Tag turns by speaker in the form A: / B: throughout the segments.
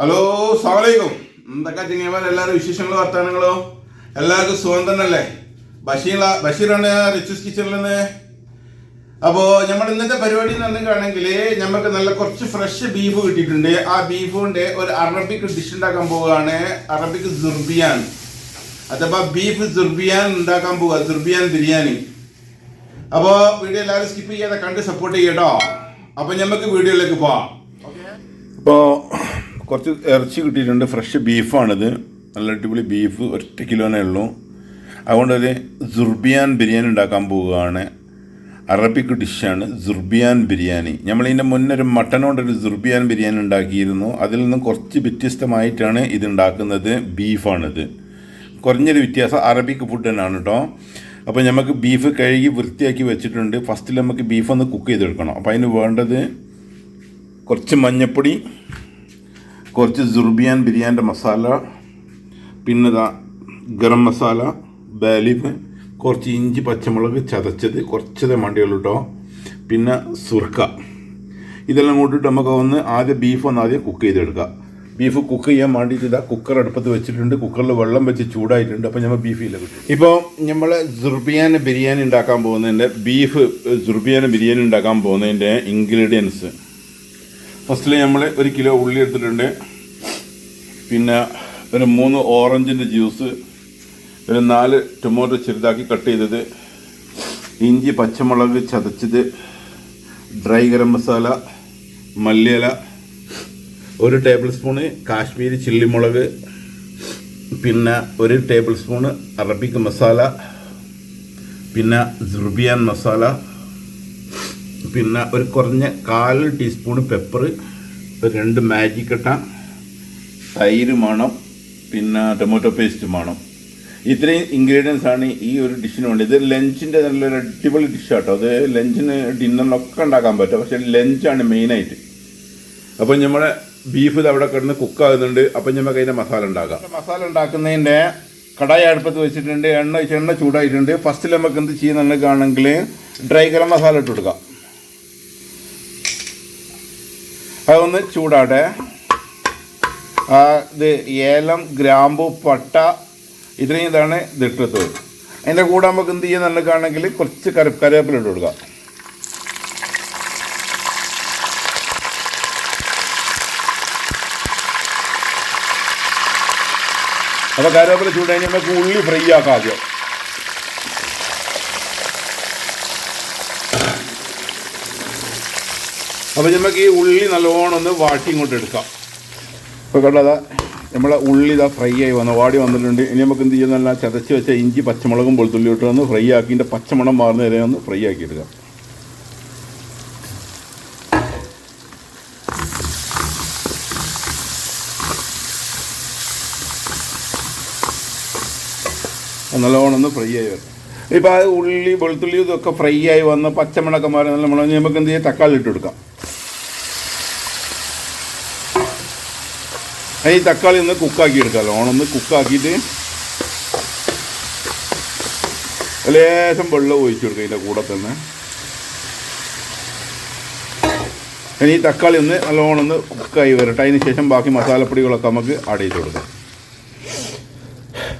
A: Hello അസ്സലാമലൈക്കും. എന്തൊക്കെ ചെങ്ങന്മാരെല്ലാവരും വിശേഷങ്ങളോ വർത്തമാനങ്ങളോ? എല്ലാവർക്കും സുഖം തന്നെയല്ലേ? ബഷീറാണ് റിച്ചസ് കിച്ചണിൽ നിന്ന്. അപ്പോൾ നമ്മൾ ഇന്നത്തെ പരിപാടി എന്ന് പറഞ്ഞിട്ടാണെങ്കിൽ നമുക്ക് നല്ല കുറച്ച് ഫ്രഷ് ബീഫ് കിട്ടിയിട്ടുണ്ട്. ആ ബീഫ് കൊണ്ട് ഒരു അറബിക് ഡിഷ് ഉണ്ടാക്കാൻ പോവുകയാണ്. അറബിക് സുർബിയാൻ അഥവാ ബീഫ് സുർബിയാൻ ഉണ്ടാക്കാൻ പോവുക, സുർബിയാൻ ബിരിയാണി. അപ്പോൾ വീഡിയോ എല്ലാവരും സ്കിപ്പ് ചെയ്യാതെ കണ്ട് സപ്പോർട്ട് ചെയ്യട്ടോ. അപ്പോൾ നമുക്ക് വീഡിയോയിലേക്ക് പോവാം. ഇപ്പോൾ കുറച്ച് ഇറച്ചി കിട്ടിയിട്ടുണ്ട്. ഫ്രഷ് ബീഫാണിത്. നല്ല അടിപൊളി ബീഫ് 1 കിലോനേ ഉള്ളൂ. അതുകൊണ്ടൊരു സുർബിയാൻ ബിരിയാണി ഉണ്ടാക്കാൻ പോവുകയാണ്. അറബിക് ഡിഷാണ് സുർബിയാൻ ബിരിയാണി. നമ്മളിതിൻ്റെ മുന്നേ ഒരു മട്ടൻ കൊണ്ടൊരു സുർബിയാൻ ബിരിയാണി ഉണ്ടാക്കിയിരുന്നു. അതിൽ നിന്നും കുറച്ച് വ്യത്യസ്തമായിട്ടാണ് ഇത് ഉണ്ടാക്കുന്നത്. ബീഫാണിത്. കുറഞ്ഞൊരു വ്യത്യാസം. അറബിക് ഫുഡ് തന്നെയാണ് കേട്ടോ. അപ്പോൾ നമുക്ക് ബീഫ് കഴുകി വൃത്തിയാക്കി വെച്ചിട്ടുണ്ട്. ഫസ്റ്റിൽ നമുക്ക് ബീഫ് ഒന്ന് കുക്ക് ചെയ്തെടുക്കണം. അപ്പോൾ അതിന് വേണ്ടത് കുറച്ച് മഞ്ഞൾപ്പൊടി, കുറച്ച് സുർബിയാൻ ബിരിയാണിൻ്റെ മസാല, പിന്നെ ഗരം മസാല, ബാലിഫ്, കുറച്ച് ഇഞ്ചി പച്ചമുളക് ചതച്ചത്, കുറച്ചതേ മണ്ടിയുള്ളൂ കേട്ടോ. പിന്നെ സുർക്ക. ഇതെല്ലാം കൂട്ടിയിട്ട് നമുക്ക് ആദ്യം ബീഫ് ആദ്യം കുക്ക് ചെയ്തെടുക്കുക. ബീഫ് കുക്ക് ചെയ്യാൻ വേണ്ടിയിട്ട് കുക്കർ അടുപ്പത്ത് വെച്ചിട്ടുണ്ട്. കുക്കറിൽ വെള്ളം വെച്ച് ചൂടായിട്ടുണ്ട്. അപ്പോൾ നമ്മൾ ബീഫില്ല കിട്ടും. ഇപ്പോൾ നമ്മൾ സുർബിയാൻ ബിരിയാണി ഉണ്ടാക്കാൻ പോകുന്നതിൻ്റെ ബീഫ് സുർബിയാൻ ബിരിയാണി ഉണ്ടാക്കാൻ പോകുന്നതിൻ്റെ ഇൻഗ്രീഡിയൻസ് ഫസ്റ്റിൽ നമ്മൾ 1 കിലോ ഉള്ളി എടുത്തിട്ടുണ്ട്. പിന്നെ ഒരു 3 ഓറഞ്ചിൻ്റെ ജ്യൂസ്, ഒരു 4 ടൊമാറ്റോ ചെറുതാക്കി കട്ട് ചെയ്തത്, ഇഞ്ചി പച്ചമുളക് ചതച്ചത്, ഡ്രൈ ഗരം മസാല, മല്ലിയില, 1 ടേബിൾ സ്പൂണ് കാശ്മീരി ചില്ലി മുളക്, പിന്നെ 1 ടേബിൾ സ്പൂണ് അറബിക് മസാല, പിന്നെ സുർബിയാൻ മസാല, പിന്നെ ഒരു കുറഞ്ഞ 1/4 ടീസ്പൂണ് പെപ്പർ, 2 മാഗി കട്ട, തൈര് വേണം, പിന്നെ ടൊമാറ്റോ പേസ്റ്റ് വേണം. ഇത്രയും ഇൻഗ്രീഡിയൻസ് ആണ് ഈ ഒരു ഡിഷിന് വേണ്ടി. ഇത് ലഞ്ചിൻ്റെ നല്ലൊരു അടിപൊളി ഡിഷാട്ടോ. അത് ലഞ്ചിന് ഡിന്നറിനൊക്കെ ഉണ്ടാക്കാൻ പറ്റും. പക്ഷേ ലഞ്ചാണ് മെയിനായിട്ട്. അപ്പോൾ നമ്മുടെ ബീഫ് ഇത് അവിടെ കിടന്ന് കുക്കാകുന്നുണ്ട്. അപ്പം നമുക്ക് അതിൻ്റെ മസാല ഉണ്ടാക്കാം. മസാല ഉണ്ടാക്കുന്നതിൻ്റെ കടായി അടുപ്പത്ത് വെച്ചിട്ടുണ്ട്. എണ്ണ ചൂടായിട്ടുണ്ട്. ഫസ്റ്റിൽ നമുക്ക് എന്ത് ചെയ്യുന്നുണ്ടെങ്കിൽ ഡ്രൈ ഗരം മസാല ഇട്ട് കൊടുക്കാം. അതൊന്ന് ചൂടാട്ടെ. ഇത് ഏലം, ഗ്രാമ്പു, പട്ട, ഇത്രയും ഇതാണ് ഇതിട്ടത്. അതിൻ്റെ കൂടെ നമുക്ക് എന്ത് ചെയ്യുന്നുണ്ടെങ്കിൽ കുറച്ച് കറിവേപ്പില ഇട്ട് കൊടുക്കാം. അപ്പോൾ കറിവേപ്പില ചൂട് കഴിഞ്ഞ് നമുക്ക് ഉള്ളി ഫ്രൈ ആക്കാം ആദ്യം. അപ്പോൾ നമുക്ക് ഈ ഉള്ളി നല്ലോണം ഒന്ന് വാട്ടി ഇങ്ങോട്ട് എടുക്കാം. ഇപ്പോൾ കണ്ടതാ നമ്മളെ ഉള്ളി ഫ്രൈ ആയി വാടി വന്നിട്ടുണ്ട്. ഇനി നമുക്ക് എന്ത് ചെയ്യുന്നല്ല ചതച്ച് വെച്ച ഇഞ്ചി പച്ചമുളകും വെളുത്തുള്ളി ഇട്ട് ഒന്ന് ഫ്രൈ ആക്കി ഇതിൻ്റെ പച്ചമണം മാറുന്ന വരെ ഒന്ന് ഫ്രൈ ആക്കി എടുക്കാം. നല്ലോണം ഒന്ന് ഫ്രൈ ആയി വരും. ഇപ്പോൾ ആ ഉള്ളി വെളുത്തുള്ളി ഇതൊക്കെ ഫ്രൈ ആയി വന്ന് പച്ചമണൊക്കെ മാറി നമ്മൾ നമുക്ക് എന്ത് ചെയ്യാം, തക്കാളി ഇട്ട് കൊടുക്കാം. ഈ തക്കാളി ഒന്ന് കുക്കാക്കി എടുക്കാം. ഓണൊന്ന് കുക്കാക്കിയിട്ട് ലേശം വെള്ളം ഒഴിച്ചു കൊടുക്കുക ഇതിൻ്റെ കൂടെ തന്നെ. ഇനി ഈ തക്കാളി ഒന്ന് നല്ലോണം ഒന്ന് കുക്കായി വരട്ടെ. അതിന് ശേഷം ബാക്കി മസാലപ്പൊടികളൊക്കെ നമുക്ക് ആഡ് ചെയ്ത് കൊടുക്കാം.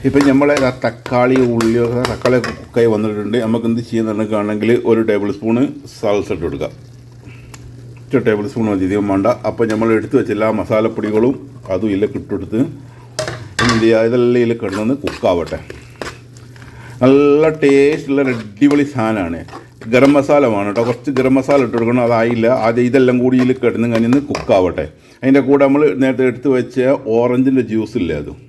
A: ഇപ്പം നമ്മളെ തക്കാളി കുക്കായി വന്നിട്ടുണ്ട്. നമുക്ക് എന്ത് ചെയ്യുന്നുണ്ടെങ്കിൽ 1 ടേബിൾ സ്പൂണ് സാൽസ ഇട്ട് കൊടുക്കാം. 1 ടേബിൾ സ്പൂൺ മതി, അധികം വേണ്ട. അപ്പോൾ നമ്മൾ എടുത്ത് വെച്ച എല്ലാ മസാലപ്പൊടികളും അതും ഇതിലേക്ക് ഇട്ടെടുത്ത് എന്ത് ചെയ്യുക, ഇതെല്ലാം ഇതിൽ കിടന്നൊന്ന് കുക്കാവട്ടെ. നല്ല ടേസ്റ്റുള്ള അടിപൊളി സാധനമാണ്. ഗരം മസാല വേണം കേട്ടോ. കുറച്ച് ഗരം മസാല ഇട്ട് കൊടുക്കണം. അതായില്ല, ആദ്യം ഇതെല്ലാം കൂടി ഇതിൽ കിടന്ന് കഴിഞ്ഞ് കുക്കാവട്ടെ. അതിൻ്റെ കൂടെ നമ്മൾ നേരത്തെ എടുത്ത് വെച്ച ഓറഞ്ചിൻ്റെ ജ്യൂസില്ലേ, അതും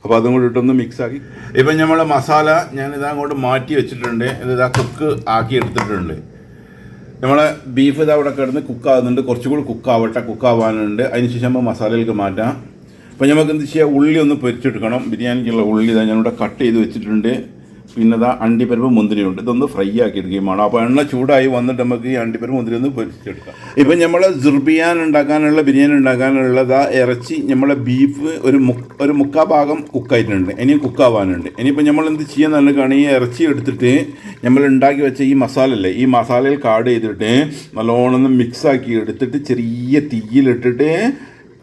A: അപ്പോൾ അതും കൂടി ഇട്ടൊന്ന് മിക്സാക്കി. ഇപ്പം നമ്മൾ മസാല ഞാനിതാ അങ്ങോട്ട് മാറ്റി വെച്ചിട്ടുണ്ട്. ഇതിതാ കുക്ക് ആക്കി എടുത്തിട്ടുണ്ട്. നമ്മളെ ബീഫ് ഇതാ അവിടെ കിടന്ന് കുക്കാകുന്നുണ്ട്. കുറച്ചുകൂടി കുക്കാവാനുണ്ട്. അതിന് ശേഷം നമ്മൾ മസാലയിലേക്ക് മാറ്റാം. അപ്പോൾ നമുക്ക് എന്ത് ചെയ്യാം, ഉള്ളി ഒന്ന് പൊരിച്ചെടുക്കണം. ബിരിയാണിക്കുള്ള ഉള്ളി ഇതാ ഞാനിവിടെ കട്ട് ചെയ്ത് വെച്ചിട്ടുണ്ട്. പിന്നെ ഇതാ അണ്ടിപ്പരിപ്പ് മുന്തിരിയുണ്ട്. ഇതൊന്ന് ഫ്രൈ ആക്കി എടുക്കുകയും വേണം. അപ്പോൾ എണ്ണ ചൂടായി വന്നിട്ട് നമുക്ക് ഈ അണ്ടിപ്പരിപ്പ് മുന്തിരി ഒന്ന് പൊരിച്ചെടുക്കാം. ഇപ്പം നമ്മൾ സുർബിയാൻ ഉണ്ടാക്കാനുള്ള ബിരിയാണി ഉണ്ടാക്കാനുള്ളത് ഇറച്ചി നമ്മളെ ബീഫ് ഒരു മുക്കാൽ ഭാഗം കുക്കായിട്ടുണ്ട്. ഇനിയും കുക്കാവാനുണ്ട്. ഇനിയിപ്പോൾ നമ്മൾ എന്ത് ചെയ്യാൻ നല്ലതാണ്, ഈ ഇറച്ചി എടുത്തിട്ട് നമ്മൾ ഉണ്ടാക്കി വെച്ച ഈ മസാലല്ലേ, ഈ മസാലയിൽ കാട് ചെയ്തിട്ട് നല്ലോണം മിക്സാക്കി എടുത്തിട്ട് ചെറിയ തീയിലിട്ടിട്ട്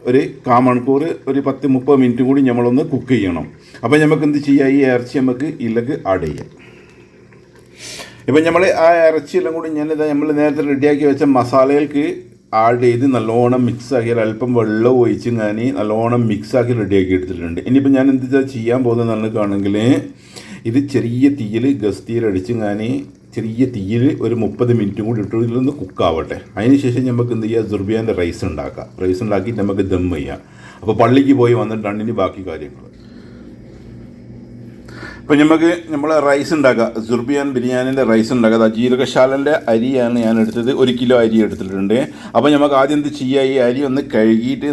A: ഒരു കാമണിക്കൂർ ഒരു 10-30 മിനിറ്റ് കൂടി നമ്മളൊന്ന് കുക്ക് ചെയ്യണം. അപ്പോൾ നമുക്ക് എന്ത് ചെയ്യാം, ഈ ഇറച്ചി നമുക്ക് ഇതിലേക്ക് ആഡ് ചെയ്യാം. ഇപ്പം നമ്മൾ ആ ഇറച്ചിയെല്ലാം കൂടി നമ്മൾ നേരത്തെ റെഡിയാക്കി വെച്ച മസാലകൾക്ക് ആഡ് ചെയ്ത് നല്ലോണം മിക്സാക്കി അല്പം വെള്ളം ഒഴിച്ചും നല്ലോണം മിക്സാക്കി റെഡിയാക്കി എടുത്തിട്ടുണ്ട്. ഇനിയിപ്പോൾ ഞാൻ എന്താ ചെയ്യാൻ പോകുന്നതെന്ന് കാണുമെങ്കിൽ ഇത് ചെറിയ തീയിൽ ഗസ്തിയിൽ അടിച്ചും ചെറിയ തീയിൽ ഒരു 30 മിനിറ്റും കൂടി ഇട്ട് ഇതിലൊന്ന് കുക്കാവട്ടെ. അതിന് ശേഷം നമുക്ക് എന്ത് ചെയ്യുക, സുർബിയാൻ്റെ റൈസ് ഉണ്ടാക്കാം. റൈസ് ഉണ്ടാക്കിയിട്ട് നമുക്ക് ദം ചെയ്യാം. അപ്പോൾ പള്ളിക്ക് പോയി വന്നിട്ടാണ് ഇനി ബാക്കി കാര്യങ്ങൾ. അപ്പോൾ നമ്മൾ റൈസ് ഉണ്ടാക്കുക, സുർബിയാൻ ബിരിയാണിൻ്റെ റൈസ് ഉണ്ടാക്കുക. ജീരകശാലൻ്റെ അരിയാണ് ഞാൻ എടുത്തത്, 1 കിലോ അരി എടുത്തിട്ടുണ്ട്. അപ്പോൾ നമുക്ക് ആദ്യം എന്ത് ചെയ്യുക, ഈ അരി ഒന്ന് കഴുകിയിട്ട്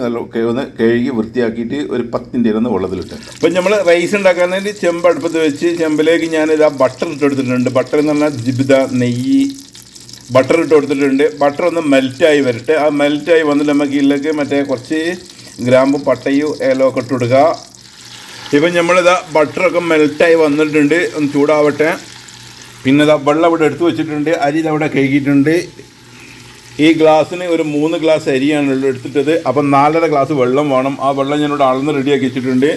A: ഒന്ന് കഴുകി വൃത്തിയാക്കിയിട്ട് ഒരു 10 മിനിറ്റ് ഒന്ന് വെള്ളത്തിലിട്ട്. അപ്പോൾ നമ്മൾ റൈസ് ഉണ്ടാക്കാൻ വേണ്ടി ചെമ്പ് അടുപ്പത്ത് വെച്ച് ചെമ്പിലേക്ക് ഞാനിതാ ബട്ടർ ഇട്ട് കൊടുത്തിട്ടുണ്ട്. ബട്ടർ എന്ന് പറഞ്ഞാൽ ജിബിത നെയ്യ് ബട്ടർ ഇട്ട് കൊടുത്തിട്ടുണ്ട്. ബട്ടർ ഒന്ന് മെൽറ്റായി വരട്ടെ. ആ മെൽറ്റായി വന്നിട്ട് നമുക്ക് ഇതിലേക്ക് മറ്റേ കുറച്ച് ഗ്രാമ്പും പട്ടയും ഏലമൊക്കെ ഇട്ട് കൊടുക്കുക. ഇപ്പം നമ്മളിതാ ബട്ടറൊക്കെ മെൽറ്റായി വന്നിട്ടുണ്ട്, ഒന്ന് ചൂടാവട്ടെ. പിന്നെ ഇതാ വെള്ളം ഇവിടെ എടുത്ത് വെച്ചിട്ടുണ്ട്, അരി ഇതവിടെ കഴുകിയിട്ടുണ്ട്. ഈ ഗ്ലാസ്സിന് ഒരു 3 ഗ്ലാസ് അരിയാണ് എടുത്തിട്ടത്. അപ്പം 4.5 ഗ്ലാസ് വെള്ളം വേണം. ആ വെള്ളം ഞാനിവിടെ അളന്ന് റെഡിയാക്കി വെച്ചിട്ടുണ്ട്.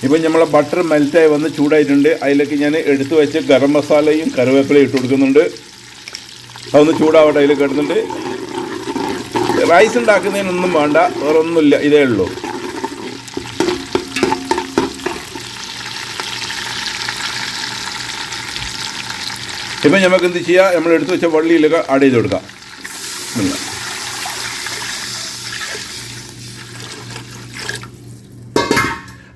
A: ഇപ്പം നമ്മളെ ബട്ടർ മെൽറ്റായി വന്ന് ചൂടായിട്ടുണ്ട്. അതിലേക്ക് ഞാൻ എടുത്ത് വെച്ച് ഗരം മസാലയും കറിവേപ്പിലയും ഇട്ട് കൊടുക്കുന്നുണ്ട്. അതൊന്ന് ചൂടാവട്ടെ. അതിൽ കിടന്നിട്ട് റൈസ് ഉണ്ടാക്കുന്നതിനൊന്നും വേണ്ട, വേറെ ഒന്നുമില്ല, ഇതേ ഉള്ളൂ. ഇപ്പം നമുക്ക് എന്ത് ചെയ്യുക, നമ്മൾ എടുത്ത് വെച്ച വള്ളിയിലൊക്കെ ആഡ് ചെയ്ത് കൊടുക്കാം.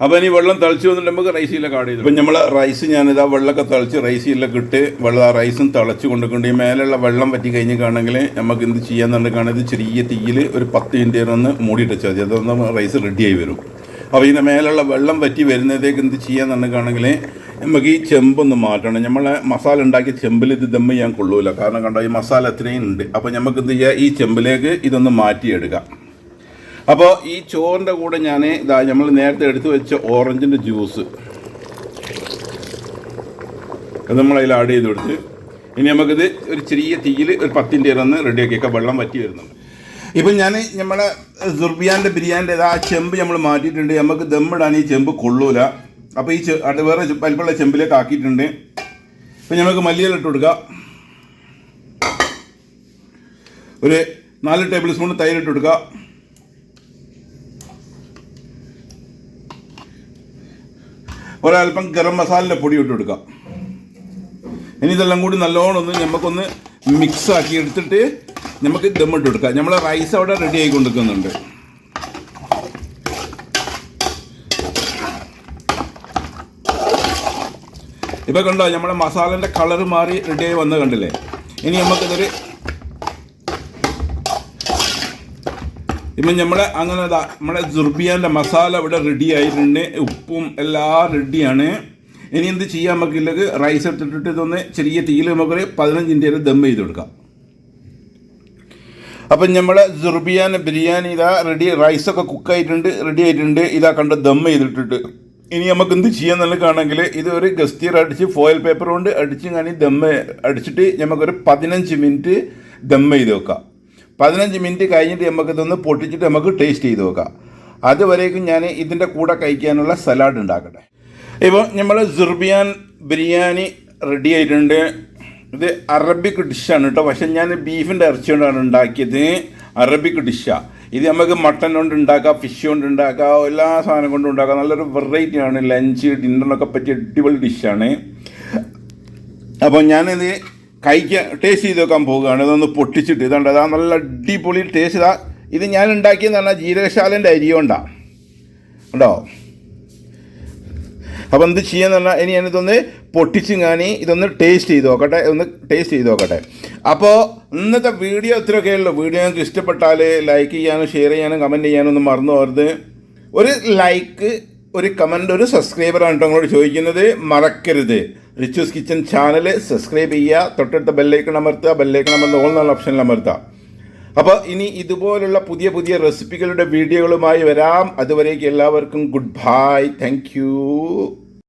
A: അപ്പോൾ ഇനി വെള്ളം തിളച്ച് വന്നിട്ട് നമുക്ക് റൈസിലൊക്കെ ആഡ് ചെയ്തു. ഇപ്പം നമ്മൾ റൈസ് ഞാനിതാ വെള്ളമൊക്കെ തിളച്ച് റൈസിലൊക്കെ ഇട്ട് റൈസും തിളച്ച് കൊണ്ടുകൊണ്ട് ഈ മേലുള്ള വെള്ളം പറ്റി കഴിഞ്ഞിട്ടാണെങ്കിൽ നമുക്ക് എന്ത് ചെയ്യാന്നുണ്ടെങ്കിൽ ഇത് ചെറിയ തീയിൽ ഒരു 10 മിനിറ്റ് ഒന്ന് മൂടിയിട്ട് വെച്ചാൽ മതി. അതൊന്ന് റൈസ് റെഡിയായി വരും. അപ്പോൾ ഇതിൻ്റെ മേലുള്ള വെള്ളം പറ്റി വരുന്നതേക്ക് എന്ത് ചെയ്യാന്നുണ്ടെങ്കിൽ നമുക്ക് ഈ ചെമ്പൊന്ന് മാറ്റണം. നമ്മളെ മസാല ഉണ്ടാക്കിയ ചെമ്പിൽ ഇത് ദം ചെയ്യാൻ കൊള്ളൂല. കാരണം കണ്ടോ, ഈ മസാല അത്രയും ഉണ്ട്. അപ്പോൾ നമുക്ക് എന്ത് ചെയ്യുക, ഈ ചെമ്പിലേക്ക് ഇതൊന്ന് മാറ്റിയെടുക്കാം. അപ്പോൾ ഈ ചോറിൻ്റെ കൂടെ നമ്മൾ നേരത്തെ എടുത്ത് വെച്ച ഓറഞ്ചിൻ്റെ ജ്യൂസ് അത് നമ്മളതിൽ ആഡ് ചെയ്ത് കൊടുത്ത് ഇനി നമുക്കിത് ഒരു ചെറിയ തീയിൽ ഒരു 10 മിനിറ്റ് ഒന്ന് റെഡിയാക്കിയൊക്കെ വെള്ളം വറ്റി വരുന്നുണ്ട്. ഇപ്പം നമ്മളെ സുർബിയാൻ്റെ ബിരിയാണിൻ്റെ ആ ചെമ്പ് നമ്മൾ മാറ്റിയിട്ടുണ്ട്. നമുക്ക് ദമ്മിടാൻ ഈ ചെമ്പ് കൊള്ളൂല. അപ്പോൾ ഈ അത് വേറെ വലിപ്പമുള്ള ചെമ്പിലേക്ക് ആക്കിയിട്ടുണ്ട്. ഇപ്പം നമുക്ക് മല്ലിയില ഇട്ട് കൊടുക്കുക. ഒരു 4 ടേബിൾ സ്പൂൺ തൈര് ഇട്ട് കൊടുക്കുക. ഒരൽപ്പം ഗരം മസാലയുടെ പൊടി ഇട്ട് കൊടുക്കുക. ഇനി ഇതെല്ലാം കൂടി നല്ലോണം നമുക്കൊന്ന് മിക്സാക്കി എടുത്തിട്ട് നമുക്ക് ദമ്മിട്ട് കൊടുക്കാം. നമ്മളെ റൈസ് അവിടെ റെഡി ആയിക്കൊണ്ടിരിക്കുന്നുണ്ട്. ഇപ്പോൾ കണ്ടോ, നമ്മുടെ മസാലേൻ്റെ കളർ മാറി റെഡിയായി വന്ന് കണ്ടില്ലേ. ഇനി നമുക്കിതൊരു ഇപ്പം നമ്മളെ സുർബിയാൻ്റെ മസാല ഇവിടെ റെഡി ആയിട്ടുണ്ട്. ഉപ്പും എല്ലാം റെഡിയാണ്. ഇനി എന്ത് ചെയ്യാൻ നമുക്കില്ലെങ്കിൽ റൈസ് എടുത്തിട്ട് ഇതൊന്ന് ചെറിയ തീയിൽ നമുക്കൊരു 15 മിനിറ്റ് ദം ചെയ്ത് കൊടുക്കാം. അപ്പം നമ്മളെ സുർബിയാൻ ബിരിയാണി ഇതാ റെഡി, റൈസൊക്കെ കുക്കായിട്ടുണ്ട്, റെഡി ആയിട്ടുണ്ട്. ഇതാ കണ്ട് ദം ചെയ്തിട്ടിട്ട് ഇനി നമുക്ക് എന്ത് ചെയ്യാന്നുള്ളതാണെങ്കിൽ ഇത് ഒരു ഗസ്റ്റീർ അടിച്ച് ഫോയിൽ പേപ്പർ കൊണ്ട് അടിച്ച് ദം അടിച്ചിട്ട് നമുക്കൊരു 15 മിനിറ്റ് ദം ചെയ്ത് വെക്കാം. 15 മിനിറ്റ് കഴിഞ്ഞിട്ട് നമുക്കിതൊന്ന് പൊട്ടിച്ചിട്ട് നമുക്ക് ടേസ്റ്റ് ചെയ്ത് നോക്കാം. അതുവരേക്കും ഞാൻ ഇതിൻ്റെ കൂടെ കഴിക്കാനുള്ള സലാഡ് ഉണ്ടാക്കട്ടെ. ഇപ്പോൾ നമ്മൾ സുർബിയാൻ ബിരിയാണി റെഡി ആയിട്ടുണ്ട്. ഇത് അറബിക് ഡിഷാണ് കേട്ടോ. പക്ഷെ ഞാൻ ബീഫിൻ്റെ ഇറച്ചി കൊണ്ടാണ് ഉണ്ടാക്കിയത്. അറബിക് ഡിഷാണ് ഇത്. നമുക്ക് മട്ടൻ കൊണ്ട് ഉണ്ടാക്കാം, ഫിഷ് കൊണ്ട് ഉണ്ടാക്കാം, എല്ലാ സാധനം കൊണ്ടും ഉണ്ടാക്കാം. നല്ലൊരു വെറൈറ്റിയാണ്. ലഞ്ച് ഡിന്നറിനൊക്കെ പറ്റിയ അടിപൊളി ഡിഷാണ്. അപ്പോൾ ഞാനിത് ടേസ്റ്റ് ചെയ്ത് വെക്കാൻ പോവുകയാണ്. ഇതൊന്ന് പൊട്ടിച്ചിട്ട് ഇതുണ്ട്, അതാ നല്ല അടിപൊളി ടേസ്റ്റ്. ഇതാ ഇത് ഞാൻ ഉണ്ടാക്കിയെന്ന് പറഞ്ഞാൽ ജീരകശാലൻ്റെ അരി കൊണ്ടാണ് ഉണ്ടോ. അപ്പോൾ എന്ത് ചെയ്യാന്ന് പറഞ്ഞാൽ ഇനി ഞാനിതൊന്ന് പൊട്ടിച്ച് ഇതൊന്ന് ടേസ്റ്റ് ചെയ്ത് നോക്കട്ടെ. അപ്പോൾ ഇന്നത്തെ വീഡിയോ ഇത്രയൊക്കെയുള്ളൂ. വീഡിയോ നിങ്ങൾക്ക് ഇഷ്ടപ്പെട്ടാൽ ലൈക്ക് ചെയ്യാനും ഷെയർ ചെയ്യാനും കമൻറ്റ് ചെയ്യാനും ഒന്നും മറന്നു പോകരുത്. ഒരു ലൈക്ക്, ഒരു കമൻറ്റ്, ഒരു സബ്സ്ക്രൈബറാണ് കേട്ടോ നിങ്ങളോട് ചോദിക്കുന്നത്. മറക്കരുത്. റിച്ചൂസ് കിച്ചൺ ചാനൽ സബ്സ്ക്രൈബ് ചെയ്യുക, തൊട്ടടുത്ത ബെല്ലൈക്കൺ അമർത്തുക, ബെല്ലൈക്കൺ അമർന്ന് ഓൾ എന്നുള്ള ഓപ്ഷനിൽ അമർത്തുക. അപ്പോൾ ഇനി ഇതുപോലുള്ള പുതിയ പുതിയ റെസിപ്പികളുടെ വീഡിയോകളുമായി വരാം. അതുവരേക്ക് എല്ലാവർക്കും ഗുഡ് ബൈ, താങ്ക് യു.